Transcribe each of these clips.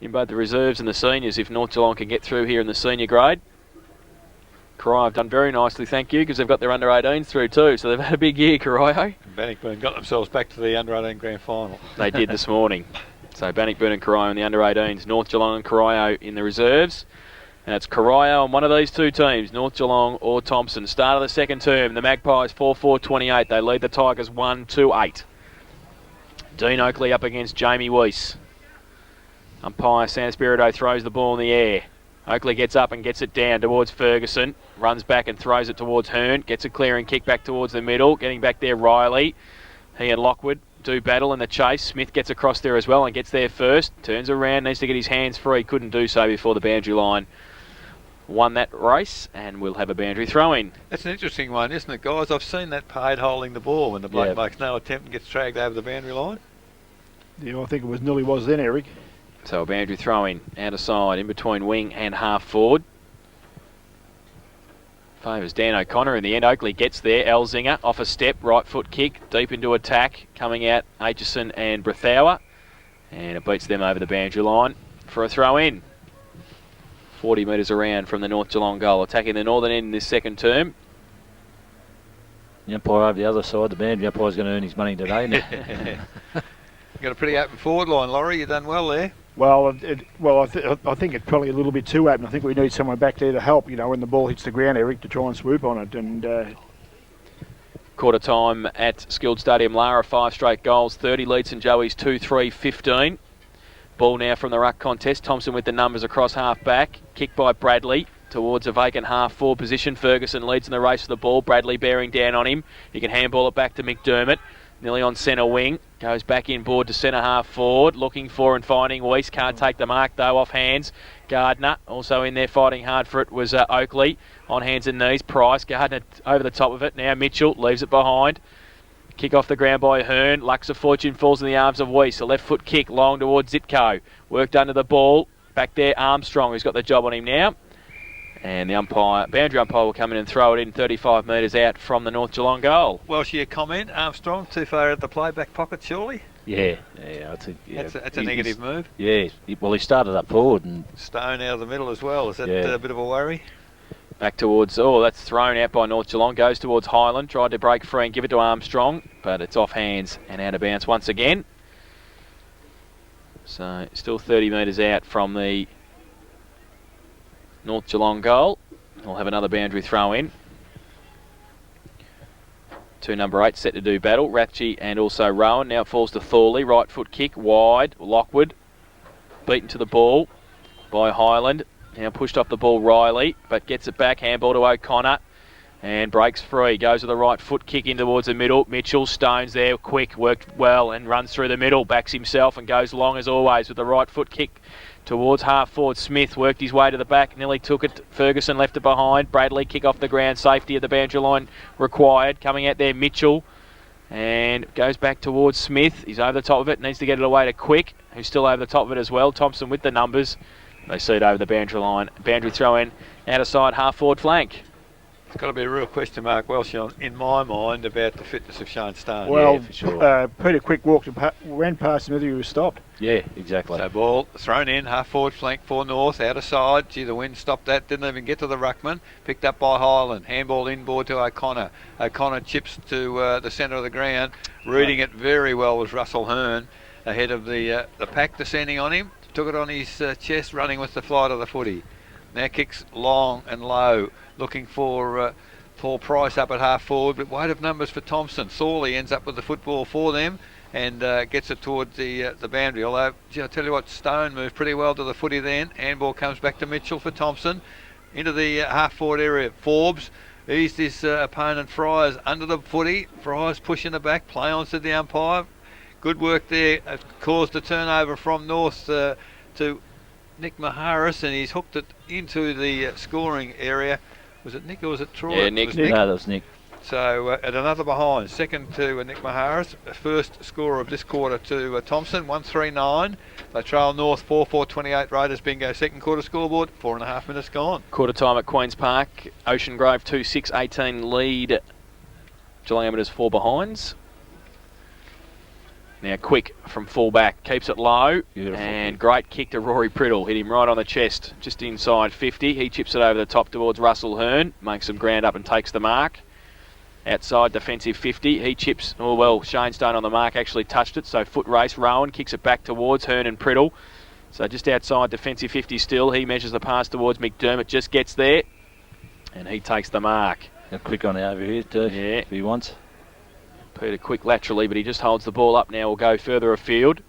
in both the reserves and the seniors if North Geelong can get through here in the senior grade. Corio have done very nicely, thank you, because they've got their under-18s through too, so they've had a big year, Corio. Bannockburn got themselves back to the under-18 grand final. They did this morning. So Bannockburn and Corio in the under-18s, North Geelong and Corio in the reserves. And it's Corio on one of these two teams, North Geelong or Thomson. Start of the second term, the Magpies 4-4-28. They lead the Tigers 1-8. Dean Oakley up against Jamie Weiss. Umpire San Spirito throws the ball in the air. Oakley gets up and gets it down towards Ferguson. Runs back and throws it towards Hearn. Gets a clearing kick back towards the middle. Getting back there, Riley. He and Lockwood do battle in the chase. Smith gets across there as well and gets there first. Turns around, needs to get his hands free. Couldn't do so before the boundary line. Won that race, and we'll have a boundary throw-in. That's an interesting one, isn't it, guys? I've seen that paid holding the ball when the bloke makes no attempt and gets dragged over the boundary line. Yeah, I think it nearly was then, Eric. So a boundary throw-in, out of side, in between wing and half forward. Favours Dan O'Connor in the end. Oakley gets there. Elzinger off a step, right foot kick, deep into attack. Coming out, Aitchison and Brethauer. And it beats them over the boundary line for a throw-in. 40 metres around from the North Geelong goal. Attacking the northern end in this second term. The umpire over the other side, the boundary umpire's going to earn his money today. You've got a pretty open forward line, Laurie. You've done well there. Well, I think it's probably a little bit too open. I think we need someone back there to help, you know, when the ball hits the ground, Eric, to try and swoop on it. And quarter time at Skilled Stadium. Lara 5 straight goals. 30 leads St Joey's 2-3-15. Ball now from the ruck contest. Thomson with the numbers across half back. Kick by Bradley towards a vacant half forward position. Ferguson leads in the race for the ball. Bradley bearing down on him. He can handball it back to McDermott. Nearly on centre wing. Goes back inboard to centre half forward. Looking for and finding Weiss. Can't take the mark though off hands. Gardner also in there fighting hard for it was Oakley. On hands and knees. Price. Gardner over the top of it. Now Mitchell leaves it behind. Kick off the ground by Hearn. Lux of Fortune falls in the arms of Weiss. A left foot kick long towards Zitko. Worked under the ball. Back there Armstrong, who's got the job on him now. And the boundary umpire will come in and throw it in 35 metres out from the North Geelong goal. Welsh, your comment, Armstrong, too far out the play back pocket, surely? Yeah. That's a negative move. Yeah, well, he started up forward. And Stone out of the middle as well. Is that a bit of a worry? Back towards, that's thrown out by North Geelong. Goes towards Highland. Tried to break free and give it to Armstrong, but it's off hands and out of bounds once again. So still 30 metres out from the North Geelong goal. We'll have another boundary throw in. Two number 8 set to do battle. Rathje and also Rowan. Now it falls to Thorley. Right foot kick wide. Lockwood beaten to the ball by Highland. Now pushed off the ball Riley, but gets it back. Handball to O'Connor and breaks free. Goes with the right foot kick in towards the middle. Mitchell Stones there, quick, worked well and runs through the middle. Backs himself and goes long as always with the right foot kick towards half forward. Smith worked his way to the back, nearly took it. Ferguson left it behind. Bradley kick off the ground. Safety at the boundary line required. Coming out there, Mitchell. And goes back towards Smith. He's over the top of it. Needs to get it away to Quick, who's still over the top of it as well. Thomson with the numbers. They see it over the boundary line. Boundary throw in, out of side, half forward flank. It's got to be a real question mark, Welsh, in my mind, about the fitness of Shane Stone. Well, for sure. Peter Quick ran past him, he was stopped. Yeah, exactly. So ball thrown in, half forward flank for North, out of side. Gee, the wind stopped that, didn't even get to the ruckman. Picked up by Highland. Handball inboard to O'Connor. O'Connor chips to the centre of the ground. Reading it very well was Russell Hearn, ahead of the pack descending on him. Took it on his chest, running with the flight of the footy. Now kicks long and low, looking for Paul Price up at half forward, but weight of numbers for Thomson. Thorley ends up with the football for them and gets it towards the boundary. Although, I'll tell you what, Stone moved pretty well to the footy then. Handball comes back to Mitchell for Thomson. Into the half forward area. Forbes eased his opponent Fryers under the footy. Fryers pushing the back, play on, said the umpire. Good work there. It caused a turnover from North to Nick Maharis, and he's hooked it into the scoring area. Was it Nick or was it Troy? Yeah, Nick. No, that was Nick. So at another behind. Second to Nick Maharis. First scorer of this quarter to Thomson, 139. They trail North 4-4-28. Raiders bingo. Second quarter scoreboard, 4.5 minutes gone. Quarter time at Queen's Park. Ocean Grove 2-6-18 lead. Geelong Amateurs 4 behinds. Now quick from full-back, keeps it low. Beautiful And kick. great kick to Rory Priddle. Hit him right on the chest, just inside 50. He chips it over the top towards Russell Hearn. Makes some ground up and takes the mark. Outside defensive 50. He chips, oh well, Shane Stone on the mark actually touched it. So foot race, Rowan kicks it back towards Hearn and Priddle. So just outside defensive 50 still. He measures the pass towards McDermott, just gets there. And he takes the mark. A quick on over here too, Yeah. if he wants. Peter quick laterally, but he just holds the ball up now. Will go further afield.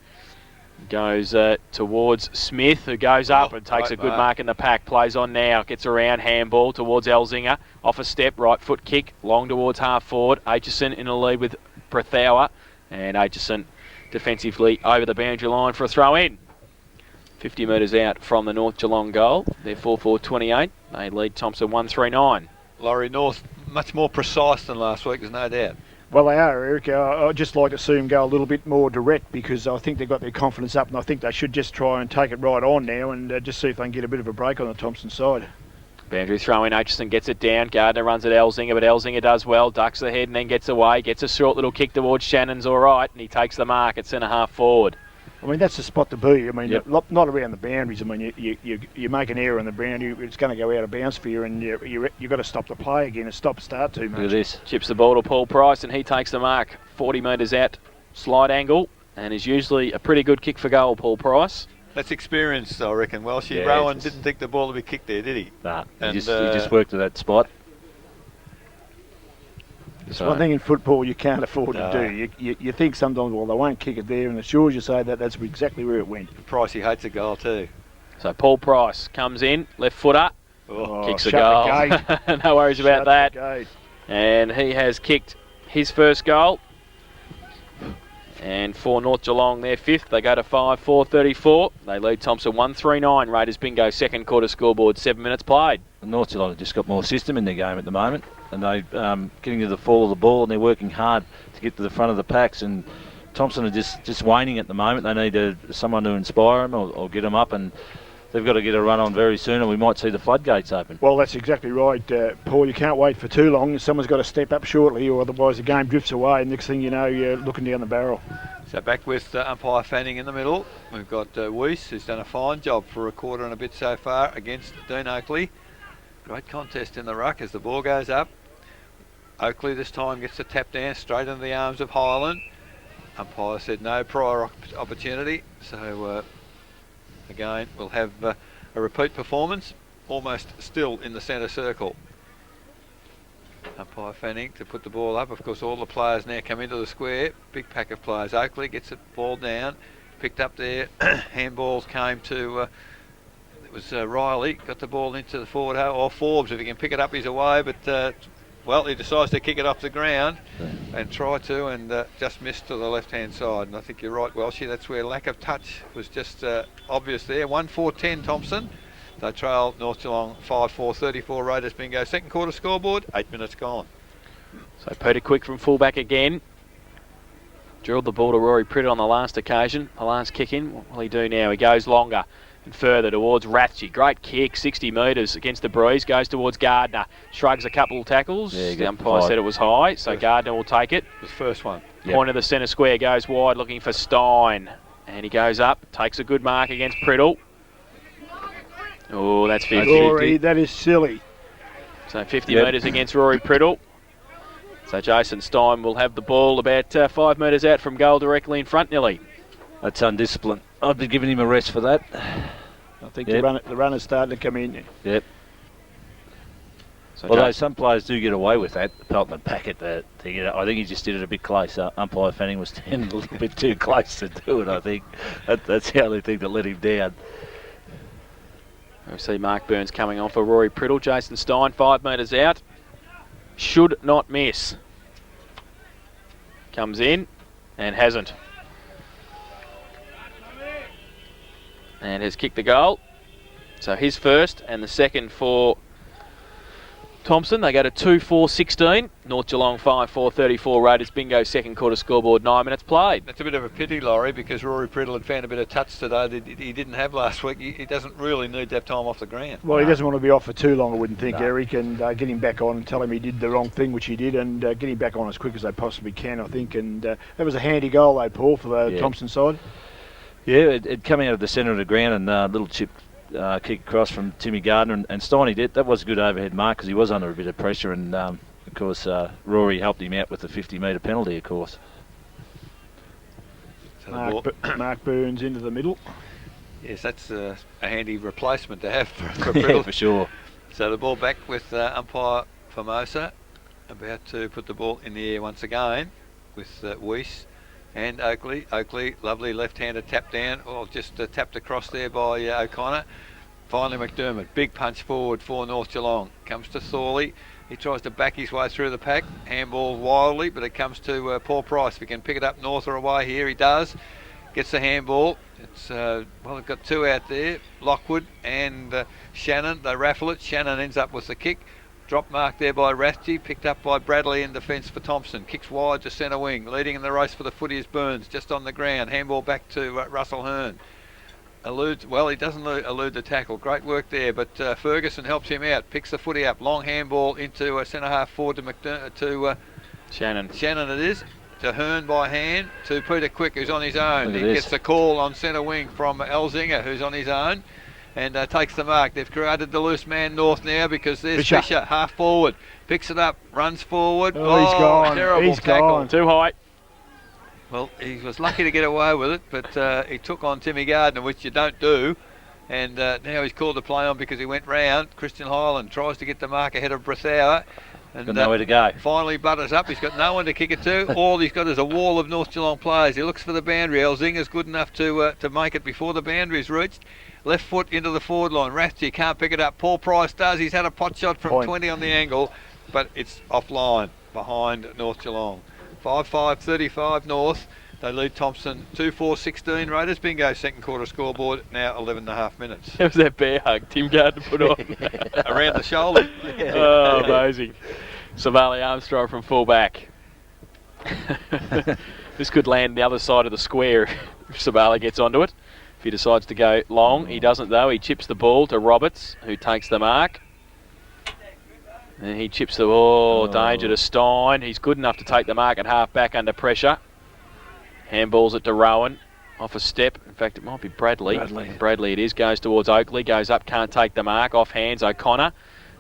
Goes towards Smith, who goes up and takes a good mark in the pack. Plays on now, gets around, handball towards Elzinga. Off a step, right foot kick, long towards half forward. Aitchison in a lead with Brethower. And Aitchison defensively over the boundary line for a throw in. 50 metres out from the North Geelong goal. They're 4-4-28. They lead Thomson 1-3-9. Laurie North, much more precise than last week, there's no doubt. Well, they are, Eric. I'd just like to see them go a little bit more direct because I think they've got their confidence up and I think they should just try and take it right on now and just see if they can get a bit of a break on the Thomson side. Boundary throw in, Aitchison gets it down. Gardner runs at Elzinga, but Elzinga does well, ducks the head and then gets away. Gets a short little kick towards Shannon's all right, and he takes the mark at centre half forward. I mean, that's the spot to be. I mean, Yep. not around the boundaries. I mean, you make an error on the boundary, it's going to go out of bounds for you, and you've got to stop the play again and start too much. Look at this. Chips the ball to Paul Price, and he takes the mark. 40 metres out, slide angle, and is usually a pretty good kick for goal, Paul Price. That's experience, I reckon. Well, Yeah, Rowan just- didn't think the ball would be kicked there, did he? Nah, And, he just worked to that spot. It's one thing in football you can't afford to No. do. You think sometimes, well, they won't kick it there, and as sure as you say that, that's exactly where it went. Pricey hates a goal too. So Paul Price comes in, left footer, Oh, kicks a shut goal. the gate. No worries about Shut that. the gate. And he has kicked his first goal. And for North Geelong, their fifth. They go to 5-4-34. They lead Thomson 1-3-9. Raiders bingo, second quarter scoreboard, 7 minutes played. North Geelong have just got more system in their game at the moment, and they're getting to the fall of the ball, and they're working hard to get to the front of the packs. And Thomson are just waning at the moment. They need someone to inspire them or get them up, and they've got to get a run on very soon, and we might see the floodgates open. Well, that's exactly right, Paul. You can't wait for too long. Someone's got to step up shortly, or otherwise the game drifts away. And next thing you know, you're looking down the barrel. So back with umpire Fanning in the middle. We've got Weiss, who's done a fine job for a quarter and a bit so far against Dean Oakley. Great contest in the ruck as the ball goes up. Oakley this time gets the tap down straight into the arms of Highland. Umpire said no prior opportunity, so again we'll have a repeat performance, almost still in the centre circle. Umpire Fanning to put the ball up. Of course, all the players now come into the square. Big pack of players. Oakley gets the ball down, picked up there. Handballs came to, it was Riley, got the ball into the forward hole, or Forbes, if he can pick it up, he's away, but well, he decides to kick it off the ground and try to, and just missed to the left-hand side. And I think you're right, Welshie, that's where lack of touch was just obvious there. 1-4-10 Thomson. They trail North Geelong 5-4-34. Raiders bingo. Second quarter scoreboard, 8 minutes gone. So Peter Quick from fullback again. Drilled the ball to Rory Pritt on the last occasion. The last kick in. What will he do now? He goes longer and further towards Rathje. Great kick, 60 metres against the breeze. Goes towards Gardner. Shrugs a couple of tackles. Yeah, the umpire said it was high, so Gardner will take it. The first one. Yep. Point of the centre square, goes wide looking for Stein. And he goes up, takes a good mark against Priddle. Oh, that's 50. Rory, that is silly. So 50 metres against Rory Priddle. So Jason Stein will have the ball about 5 metres out from goal, directly in front nearly. That's undisciplined. I'd be giving him a rest for that. I think the runner's starting to come in. Yep. So Although some players do get away with that, Peltman Packet, I think he just did it a bit close. Umpire Fanning was standing a little bit too close to do it, I think. That's the only thing that let him down. We see Mark Burns coming on for Rory Priddle. Jason Stein, 5 metres out. Should not miss. Comes in and hasn't. And has kicked the goal. So his first and the second for Thomson. They go to 2-4-16. North Geelong 5-4-34. Raiders bingo second quarter scoreboard, 9 minutes played. That's a bit of a pity, Laurie, because Rory Priddle had found a bit of touch today that he didn't have last week. He doesn't really need to have time off the ground. Well, he doesn't want to be off for too long, I wouldn't think, No. Eric, and get him back on and tell him he did the wrong thing, which he did, and get him back on as quick as they possibly can, I think. And that was a handy goal, though, Paul, for the Thomson side. Yeah, it coming out of the centre of the ground and a little chip kick across from Timmy Gardner, and Steiny did. That was a good overhead mark because he was under a bit of pressure, and of course Rory helped him out with the 50-metre penalty, of course. So Mark Burns into the middle. yes, that's a handy replacement to have for Priddle. Yeah, for sure. So the ball back with umpire Formosa, about to put the ball in the air once again with Weiss and Oakley. Oakley, lovely left-handed tap down, or just tapped across there by O'Connor. Finally McDermott, big punch forward for North Geelong. Comes to Thorley. He tries to back his way through the pack. Handball wildly, but it comes to Paul Price. If he can pick it up north or away here, he does. Gets the handball. It's well, they've got two out there, Lockwood and Shannon. They raffle it. Shannon ends up with the kick. Drop mark there by Rathje, picked up by Bradley in defence for Thomson. Kicks wide to centre wing. Leading in the race for the footy is Burns, just on the ground. Handball back to Russell Hearn. He doesn't elude the tackle. Great work there, but Ferguson helps him out. Picks the footy up. Long handball into centre half forward to Shannon. Shannon it is. To Hearn by hand. To Peter Quick, who's on his own. Look at He this. gets the call on centre wing from Elzinger, who's on his own. And takes the mark. They've created the loose man north now because there's Fisher half forward. Picks it up, runs forward. Oh, he's gone. Terrible He's tackle. gone. Too high. Well, he was lucky to get away with it, but he took on Timmy Gardner, which you don't do. And now he's called to play on because he went round. Christian Highland tries to get the mark ahead of Brethauer. And Got nowhere to go. Finally butters up. He's got no one to kick it to. All he's got is a wall of North Geelong players. He looks for the boundary. Elzinger's good enough to make it before the boundary is reached. Left foot into the forward line. Rathje can't pick it up. Paul Price does. He's had a pot shot from 20 on the angle, but it's offline behind North Geelong. 5-5-35 North. They lead Thomson 2-4-16. Raiders bingo second quarter scoreboard, now 11.5 minutes. That was that bear hug Tim Gardner put on. Around the shoulder. Oh, amazing. Savali Armstrong from fullback. This could land the other side of the square if Savali gets onto it. If he decides to go long, he doesn't though. He chips the ball to Roberts, who takes the mark. And he chips the ball, danger to Stein. He's good enough to take the mark at half back under pressure. Handballs it to Rowan, off a step. In fact, it might be Bradley. Bradley it is, goes towards Oakley, goes up, can't take the mark. Off hands O'Connor.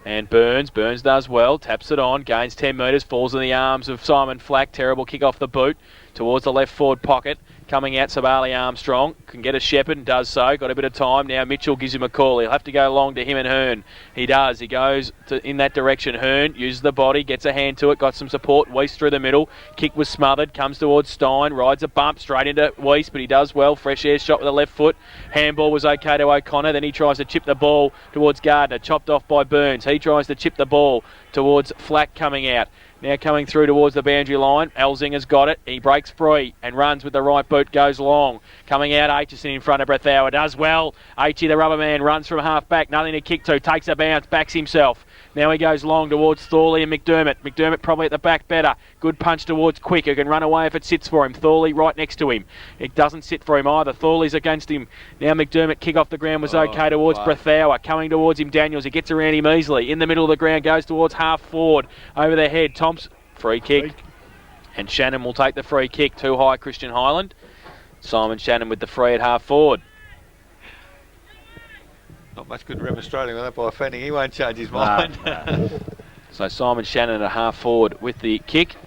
And Burns does well, taps it on, gains 10 metres, falls in the arms of Simon Flack. Terrible kick off the boot towards the left forward pocket. Coming out, Sabali Armstrong can get a Shepherd and does so. Got a bit of time now. Mitchell gives him a call. He'll have to go long to him and Hearn. He does. He goes in that direction. Hearn uses the body, gets a hand to it, got some support. Weiss through the middle. Kick was smothered. Comes towards Stein. Rides a bump straight into Weiss, but he does well. Fresh air shot with the left foot. Handball was okay to O'Connor. Then he tries to chip the ball towards Gardner. Chopped off by Burns. He tries to chip the ball towards Flack coming out. Now coming through towards the boundary line. Elzinger's got it. He breaks free and runs with the right boot, goes long. Coming out, Aitchison in front of Brethauer. Does well. Aitchi, the rubber man, runs from half back. Nothing to kick to. Takes a bounce. Backs himself. Now he goes long towards Thorley and McDermott. McDermott probably at the back better. Good punch towards Quick, who can run away if it sits for him. Thorley right next to him. It doesn't sit for him either. Thorley's against him. Now McDermott kick off the ground was okay towards Brethauer. Coming towards him, Daniels. He gets around him easily. In the middle of the ground, goes towards half forward. Over the head, Thomson. Free kick. And Shannon will take the free kick. Too high, Christian Highland. Simon Shannon with the free at half forward. Not much good remonstrating with that by Fanning. He won't change his mind. So Simon Shannon at half forward with the kick.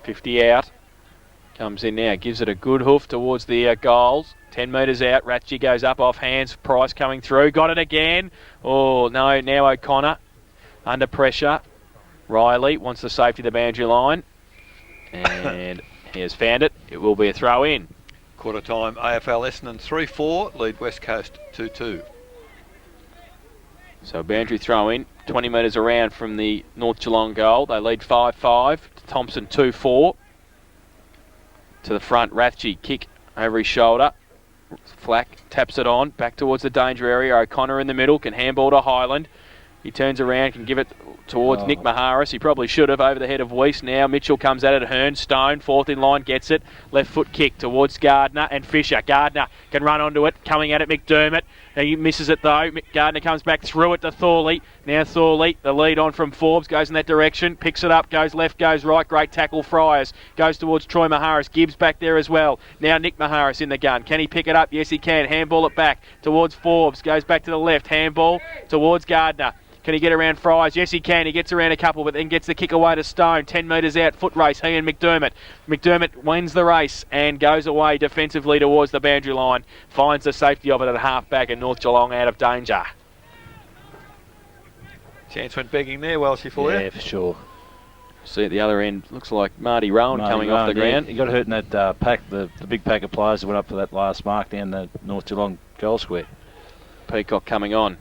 .50 out. Comes in now. Gives it a good hoof towards the goals. 10 metres out. Rathje goes up off hands. Price coming through. Got it again. Oh, no. Now O'Connor under pressure. Riley wants the safety of the boundary line. And he has found it. It will be a throw in. Quarter time, AFL Essendon 3-4, lead West Coast 2-2. So boundary throw in. 20 metres around from the North Geelong goal. They lead 5-5 to Thomson 2-4. To the front, Rathje kick over his shoulder. Flack taps it on, back towards the danger area. O'Connor in the middle, can handball to Highland. He turns around, can give it towards Nick Maharis. He probably should have, over the head of Weiss now. Mitchell comes at it, Hearn, Stone, fourth in line, gets it. Left foot kick towards Gardner and Fisher. Gardner can run onto it, coming at it, McDermott. He misses it though. Gardner comes back through it to Thorley. Now Thorley, the lead on from Forbes, goes in that direction, picks it up, goes left, goes right. Great tackle, Friars. Goes towards Troy Maharis. Gibbs back there as well. Now Nick Maharis in the gun. Can he pick it up? Yes, he can. Handball it back towards Forbes. Goes back to the left. Handball towards Gardner. Can he get around Fries? Yes, he can. He gets around a couple, but then gets the kick away to Stone. 10 metres out, foot race, he and McDermott. McDermott wins the race and goes away defensively towards the boundary line. Finds the safety of it at half back, and North Geelong out of danger. Chance went begging there, Welshie, for you. Yeah, for sure. See at the other end, looks like Marty Rowan coming off the ground. He got hurt in that pack, the big pack of players that went up for that last mark down the North Geelong goal square. Peacock coming on.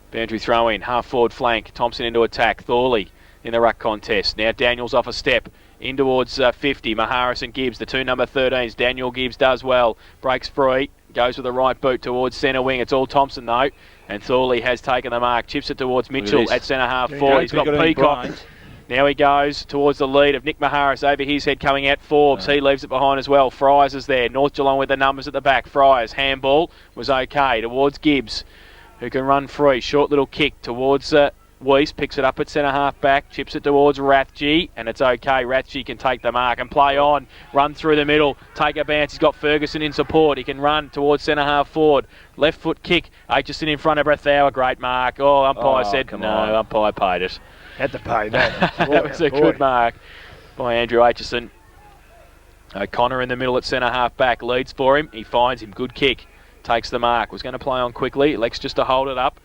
Boundary throw in, half forward flank. Thomson into attack. Thorley in the ruck contest. Now Daniels off a step in towards 50. Maharis and Gibbs, the two number 13s. Daniel Gibbs does well. Breaks free. Goes with the right boot towards centre wing. It's all Thomson though. And Thorley has taken the mark. Chips it towards Mitchell at centre half forward. He's got Peacock. Now he goes towards the lead of Nick Maharis over his head coming out Forbes. He leaves it behind as well. Fryers is there. North Geelong with the numbers at the back. Fryers, handball was okay towards Gibbs, who can run free. Short little kick towards Weiss, picks it up at centre half back, chips it towards Rathje, and it's okay. Rathje can take the mark and play on, run through the middle, take a bounce. He's got Ferguson in support. He can run towards centre half forward. Left foot kick. Aitchison in front of Brethauer. Great mark. Oh, umpire said no. Umpire paid it. Had to pay that. That was a good mark by Andrew Aitchison. O'Connor in the middle at centre half back, leads for him. He finds him. Good kick. Takes the mark. Was going to play on quickly. Elects just to hold it up.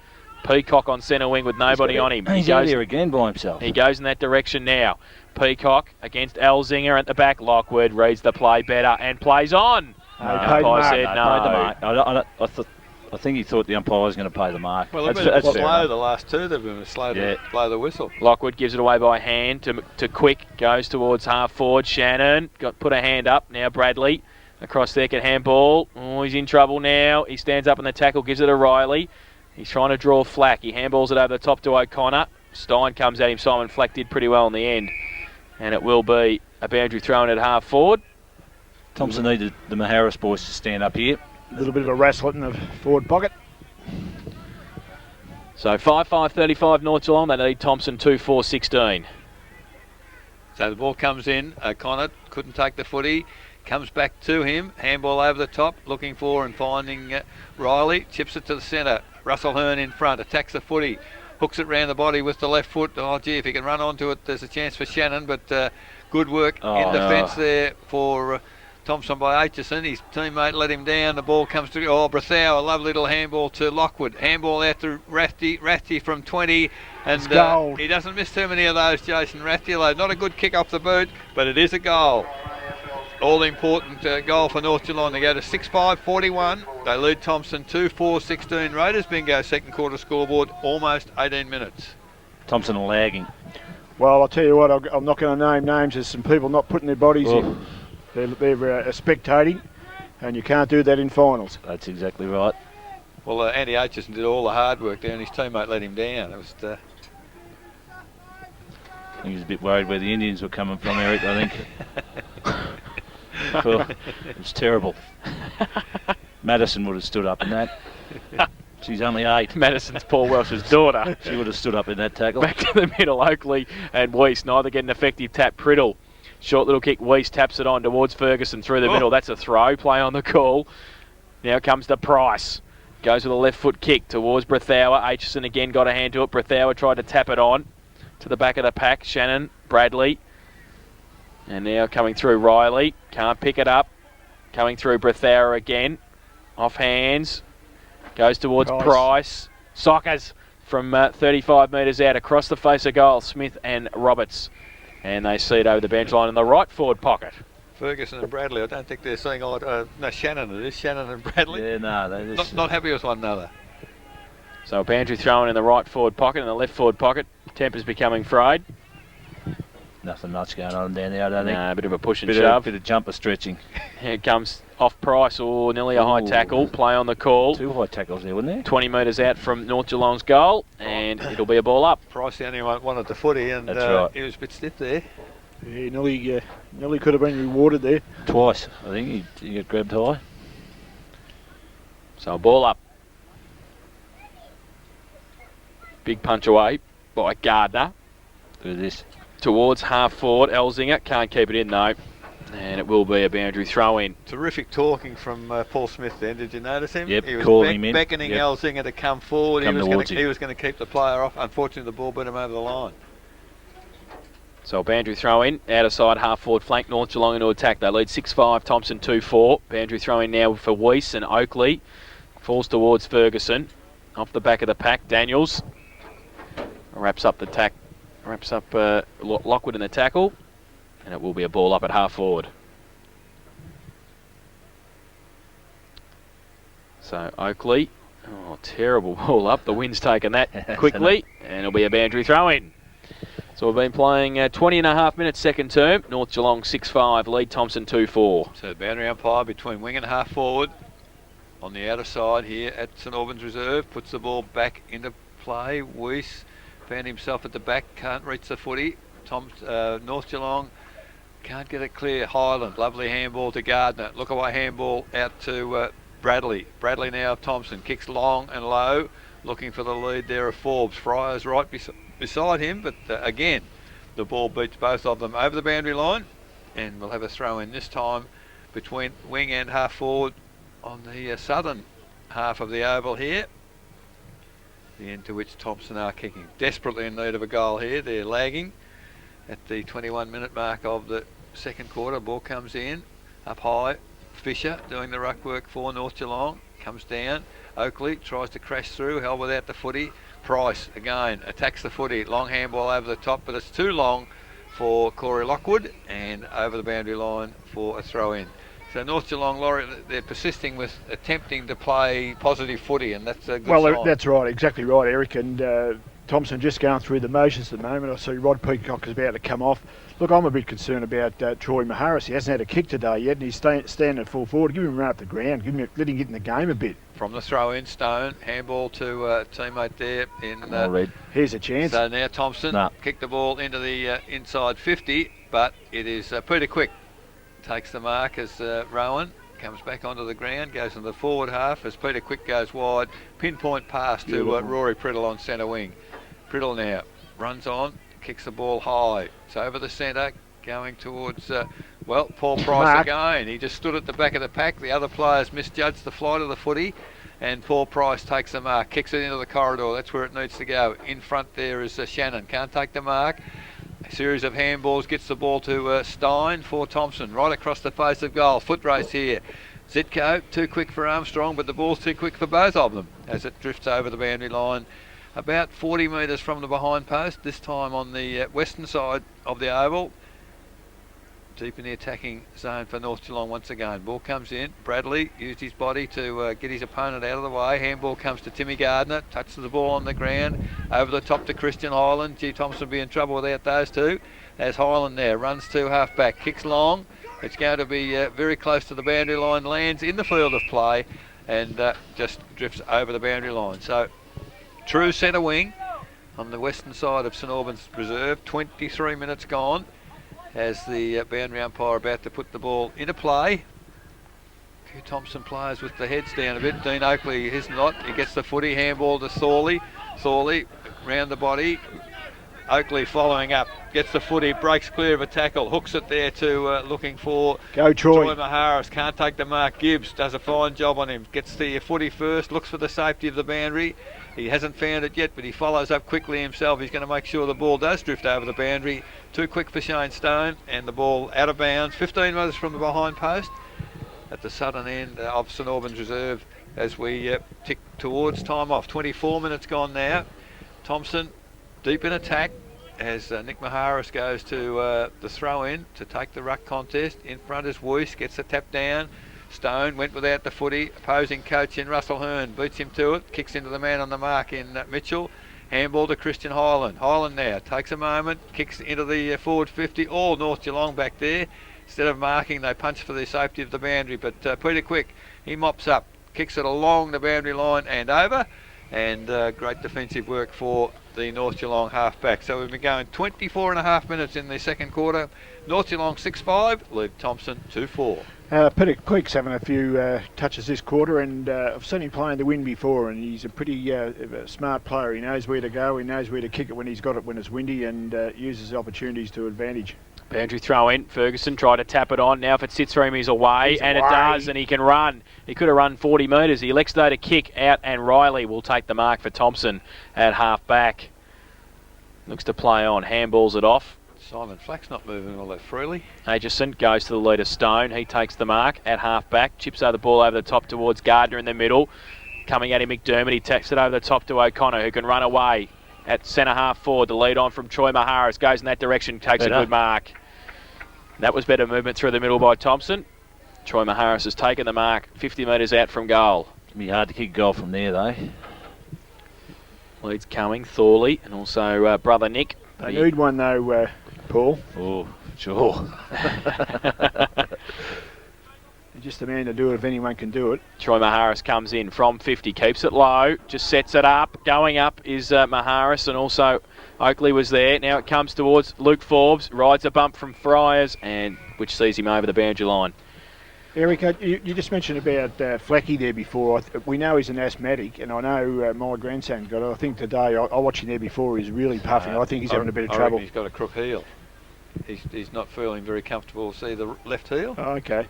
Peacock on centre wing with nobody on him. He's out here again by himself. He goes in that direction now. Peacock against Elzinger at the back. Lockwood reads the play better and plays on. Umpire said no. I think he thought the umpire was going to pay the mark. Well, they've been slow the last two. They've been slow to blow the whistle. Lockwood gives it away by hand to Quick. Goes towards half forward. Shannon put a hand up. Now Bradley. Across there, can handball. Oh, he's in trouble now. He stands up in the tackle, gives it to Riley. He's trying to draw Flack. He handballs it over the top to O'Connor. Stein comes at him. Simon Flack did pretty well in the end. And it will be a boundary thrown at half forward. Thomson needed the Maharis boys to stand up here. A little bit of a wrestle in the forward pocket. So 5-5-35 North Geelong. They need Thomson 2-4-16. So the ball comes in. O'Connor couldn't take the footy. Comes back to him, handball over the top, looking for and finding Riley, chips it to the centre. Russell Hearn in front, attacks the footy, hooks it round the body with the left foot. Oh gee, if he can run onto it, there's a chance for Shannon, but good work in defence there for Thomson by Aitchison. His teammate let him down, the ball comes to Brethauer, a lovely little handball to Lockwood. Handball out to Rathje from 20, and he doesn't miss too many of those, Jason Rathje. Not a good kick off the boot, but it is a goal. All-important goal for North Geelong. They go to 6-5-41. They lead Thomson 2-4-16. Raiders bingo second quarter scoreboard, almost 18 minutes. Thomson are lagging. Well, I'll tell you what, I'm not going to name names. There's some people not putting their bodies in. They're spectating, and you can't do that in finals. That's exactly right. Well, Andy Aitchison did all the hard work there, and his teammate let him down. It was... He was a bit worried where the Indians were coming from, Eric, I think. Well, it was terrible. Madison would have stood up in that. She's only 8. Madison's Paul Welsh's daughter. She would have stood up in that tackle. Back to the middle, Oakley and Weiss neither get an effective tap. Priddle, short little kick. Weiss taps it on towards Ferguson through the middle. That's a throw. Play on the call. Now comes to Price. Goes with a left foot kick towards Brethauer. Aitchison again got a hand to it. Brethauer tried to tap it on to the back of the pack. Shannon, Bradley. And now coming through Riley. Can't pick it up. Coming through Brethauer again. Off hands. Goes towards Price. Sockers from 35 metres out across the face of goal. Smith and Roberts. And they see it over the bench line in the right forward pocket. Ferguson and Bradley, I don't think they're seeing Shannon it is. Shannon and Bradley. Yeah, no. They're just not happy with one another. So a boundary thrown in the right forward pocket and the left forward pocket. Temper's becoming frayed. Nothing much going on down there, I don't think. A bit of a push and Bit shove. of jumper stretching. Here comes off Price, or nearly a high Ooh. tackle. Play on the call. 2 high tackles there, wasn't there? 20 metres out from North Geelong's goal, and it'll be a ball up. Price the only one wanted the footy, and That's right. he was a bit stiff there. Yeah, nearly could have been rewarded there. Twice, I think he got grabbed high. So a ball up. Big punch away by Gardner. Look at this. Towards half forward, Elzinger. Can't keep it in though. And it will be a boundary throw in. Terrific talking from Paul Smith then. Did you notice him? Yep, he was calling him in. beckoning Elzinger to come forward. Come he towards was going to keep the player off. Unfortunately, the ball beat him over the line. So a boundary throw in. Outer side, half forward flank. North Geelong into attack. They lead 6-5. Thompson 2-4. Boundary throw in now for Weiss and Oakley. Falls towards Ferguson. Off the back of the pack, Daniels wraps up Lockwood in the tackle, and it will be a ball up at half forward. So Oakley, terrible ball up. The wind's taken that quickly, and it'll be a boundary throw in. So we've been playing 20 and a half minutes second term. North Geelong 6-5, lead Thomson 2-4. So the boundary umpire between wing and half forward on the outer side here at St Albans Reserve puts the ball back into play. Weiss found himself at the back, can't reach the footy. North Geelong can't get it clear. Highland, lovely handball to Gardner. Look away handball out to Bradley. Bradley now of Thomson, kicks long and low, looking for the lead there of Forbes. Fryer's right beside him, but again, the ball beats both of them over the boundary line, and we'll have a throw in this time between wing and half forward on the southern half of the oval here. The end to which Thomson are kicking. Desperately in need of a goal here. They're lagging at the 21-minute mark of the second quarter. Ball comes in, up high. Fisher doing the ruck work for North Geelong. Comes down. Oakley tries to crash through, held without the footy. Price, again, attacks the footy. Long handball over the top, but it's too long for Corey Lockwood, and over the boundary line for a throw-in. So North Geelong, Laurie, they're persisting with attempting to play positive footy, and that's a good sign. That's right, exactly right, Eric. And Thomson just going through the motions at the moment. I see Rod Peacock is about to come off. Look, I'm a bit concerned about Troy Maharis. He hasn't had a kick today yet, and he's standing at full forward. Give him a run up the ground. Let him get in the game a bit. From the throw-in, Stone, handball to teammate there in... Here's a chance. So now Thomson kicked the ball into the inside 50, but it is Peter Quick takes the mark as Rowan comes back onto the ground, goes into the forward half as Peter Quick goes wide. Pinpoint pass to Rory Priddle on centre wing. Priddle now runs on, kicks the ball high. It's over the centre, going towards, Paul Price again. He just stood at the back of the pack. The other players misjudged the flight of the footy, and Paul Price takes the mark, kicks it into the corridor. That's where it needs to go. In front there is Shannon. Can't take the mark. A series of handballs, gets the ball to Stein for Thomson, right across the face of goal. Foot race here. Zitko, too quick for Armstrong, but the ball's too quick for both of them as it drifts over the boundary line. About 40 metres from the behind post, this time on the western side of the oval. Deep in the attacking zone for North Geelong once again. Ball comes in. Bradley used his body to get his opponent out of the way. Handball comes to Timmy Gardner. Touches the ball on the ground. Over the top to Christian Highland. G. Thomson will be in trouble without those two. As Highland there runs to half back. Kicks long. It's going to be very close to the boundary line. Lands in the field of play and just drifts over the boundary line. So true centre wing on the western side of St Albans Reserve. 23 minutes gone. As the boundary umpire about to put the ball into play. A few Thomson players with the heads down a bit. Dean Oakley is not. He gets the footy, handball to Thorley. Thorley round the body. Oakley following up, gets the footy, breaks clear of a tackle, hooks it there to looking for Troy Maharis. Can't take the mark. Gibbs does a fine job on him. Gets the footy first, looks for the safety of the boundary. He hasn't found it yet, but he follows up quickly himself. He's going to make sure the ball does drift over the boundary. Too quick for Shane Stone, and the ball out of bounds. 15 metres from the behind post at the southern end of St Albans Reserve as we tick towards time off. 24 minutes gone now. Thomson deep in attack as Nick Maharis goes to the throw-in to take the ruck contest. In front is Weiss, gets the tap down. Stone went without the footy. Opposing coach in Russell Hearn beats him to it. Kicks into the man on the mark in Mitchell. Handball to Christian Highland. Highland now takes a moment, kicks into the forward 50. All North Geelong back there. Instead of marking, they punch for the safety of the boundary. But Peter Quick, he mops up, kicks it along the boundary line and over. And great defensive work for the North Geelong half-back. So we've been going 24.5 minutes in the second quarter. North Geelong 6-5, leave Thomson 2-4. Peter Quick's having a few touches this quarter, and I've seen him playing the wind before, and he's a pretty smart player. He knows where to go, he knows where to kick it when he's got it when it's windy, and uses opportunities to advantage. Boundary throw in. Ferguson tried to tap it on. Now if it sits for him, he's away. It does, and he can run. He could have run 40 metres. He elects though to kick out, and Riley will take the mark for Thomson at half-back. Looks to play on. Handballs it off. Simon Flack's not moving all that freely. Aitchison goes to the leader Stone. He takes the mark at half-back. Chips the ball over the top towards Gardner in the middle. Coming at him, McDermott. He takes it over the top to O'Connor, who can run away at centre half forward. The lead on from Troy Maharis goes in that direction, takes a good mark. That was better movement through the middle by Thomson. Troy Maharis has taken the mark 50 metres out from goal. It'll be hard to kick a goal from there, though. Leads coming, Thorley, and also brother Nick. They need one though, Paul. Oh, sure. Just the man to do it if anyone can do it. Troy Maharis comes in from 50, keeps it low, just sets it up. Going up is Maharis, and also Oakley was there. Now it comes towards Luke Forbes, rides a bump from Friars, and which sees him over the boundary line. Eric, you just mentioned about Flacky there before. We know he's an asthmatic, and I know my grandson got it. I think today, I watched him there before, he's really puffing. I think he's having a bit of trouble. He's got a crook heel. He's not feeling very comfortable. See the left heel? Oh, okay.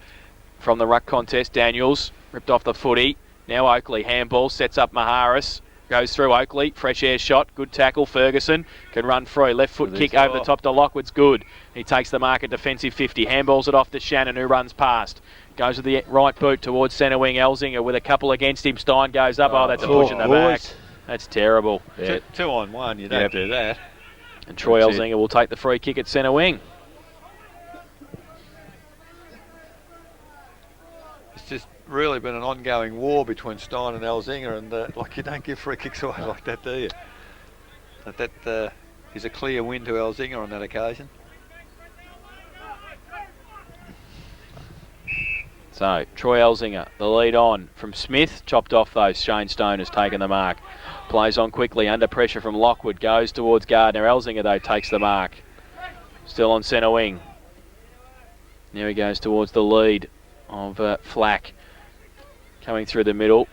From the ruck contest, Daniels ripped off the footy. Now Oakley, handball, sets up Maharis. Goes through Oakley, fresh air shot, good tackle. Ferguson can run free, left foot kick over the top to Lockwood's good. He takes the mark at defensive 50, handballs it off to Shannon, who runs past. Goes with the right boot towards centre wing. Elzinger with a couple against him. Stein goes up. Oh, that's a push in the back. That's terrible. Yeah. Two on one, you don't do that. And Troy Elzinger will take the free kick at centre wing. It's just really been an ongoing war between Stein and Elzinger, and like, you don't give free kicks away like that, do you? But that is a clear win to Elzinger on that occasion. So, Troy Elzinger, the lead on from Smith. Chopped off though, Shane Stone has taken the mark. Plays on quickly, under pressure from Lockwood. Goes towards Gardner. Elzinger though takes the mark. Still on centre wing. Now he goes towards the lead of Flack. Coming through the middle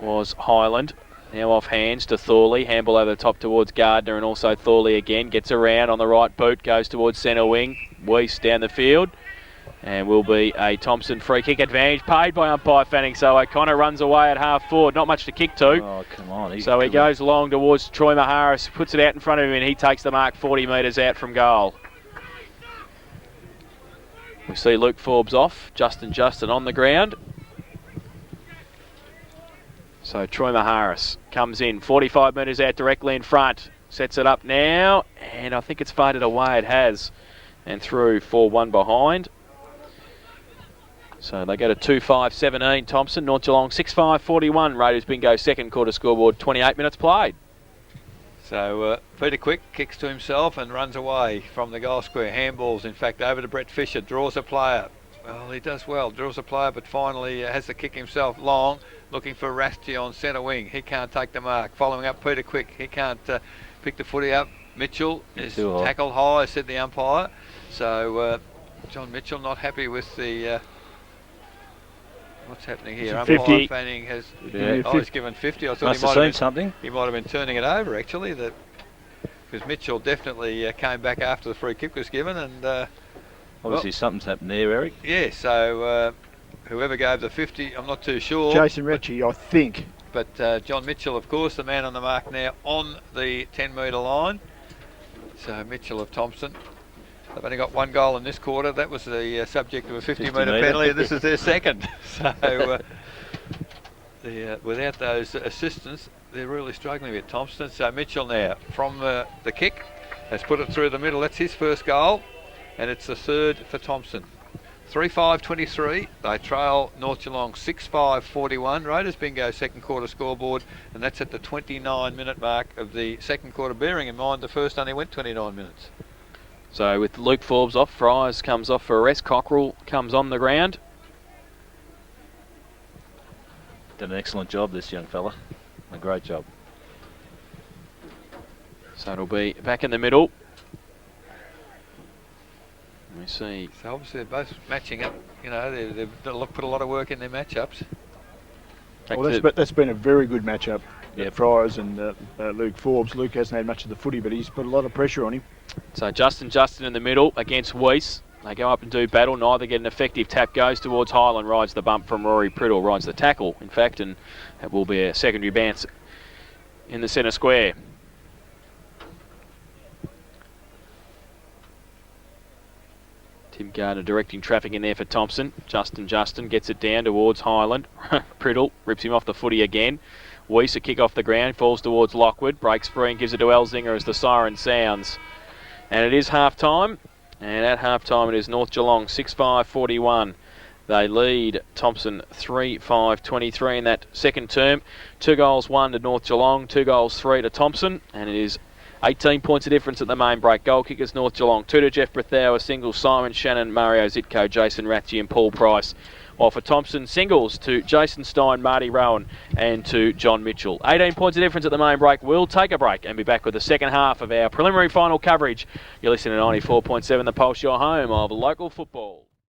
was Highland. Now off hands to Thorley. Handball over the top towards Gardner, and also Thorley again. Gets around on the right boot. Goes towards centre wing. Weiss down the field. And will be a Thomson free kick advantage paid by umpire Fanning. So O'Connor runs away at half forward. Not much to kick to. Oh, come on. So he goes long towards Troy Maharis, puts it out in front of him, and he takes the mark 40 metres out from goal. We see Luke Forbes off. Justin on the ground. So Troy Maharis comes in. 45 metres out directly in front. Sets it up now. And I think it's faded away. It has. And through 4-1 behind. So they go to 2-5-17. Thomson, North Geelong 6-5-41. Raiders bingo second quarter scoreboard, 28 minutes played. So Peter Quick kicks to himself and runs away from the goal square. Handballs, in fact, over to Brett Fisher. Draws a player. Well, he does well. Draws a player, but finally has to kick himself long. Looking for Rasty on centre wing. He can't take the mark. Following up Peter Quick. He can't pick the footy up. Mitchell is tackled high, said the umpire. So John Mitchell not happy with the... what's happening here? Umpire Fanning has... he's given 50. I thought must have seen something. He might have been turning it over, actually. Because Mitchell definitely came back after the free kick was given. And obviously something's happened there, Eric. Yeah, so whoever gave the 50, I'm not too sure. Jason Ritchie, I think. But John Mitchell, of course, the man on the mark now on the 10-metre line. So Mitchell of Thomson. They've only got one goal in this quarter. That was the subject of a 50-metre penalty. This is their second. So without those assistants, they're really struggling with Thomson. So Mitchell now from the kick has put it through the middle. That's his first goal, and it's the third for Thomson. 3-5-23. They trail North Geelong 6-5-41. Raiders bingo second quarter scoreboard, and that's at the 29-minute mark of the second quarter, bearing in mind the first only went 29 minutes. So with Luke Forbes off, Fryers comes off for a rest. Cockrell comes on the ground. Did an excellent job, this young fella. A great job. So it'll be back in the middle. We see. So obviously they're both matching up. You know, they've put a lot of work in their matchups. Well, that's been a very good matchup. Yeah, Fryers and Luke Forbes. Luke hasn't had much of the footy, but he's put a lot of pressure on him. So Justin in the middle against Weiss. They go up and do battle. Neither get an effective tap. Goes towards Highland. Rides the bump from Rory Priddle. Rides the tackle, in fact, and that will be a secondary bounce in the centre square. Tim Gardner directing traffic in there for Thomson. Justin gets it down towards Highland. Priddle rips him off the footy again. Weiss a kick off the ground, falls towards Lockwood, breaks free and gives it to Elzinger as the siren sounds. And it is half time, and at half time it is North Geelong 6-5-41. They lead Thomson 3-5-23 in that second term. 2 goals 1 to North Geelong, 2 goals 3 to Thomson, and it is 18 points of difference at the main break. Goal kickers North Geelong, 2 to Jeff Brethauer, singles Simon Shannon, Mario Zitko, Jason Ratchie and Paul Price. While for Thomson, singles to Jason Stein, Marty Rowan and to John Mitchell. 18 points of difference at the main break. We'll take a break and be back with the second half of our preliminary final coverage. You're listening to 94.7 The Pulse, your home of local football.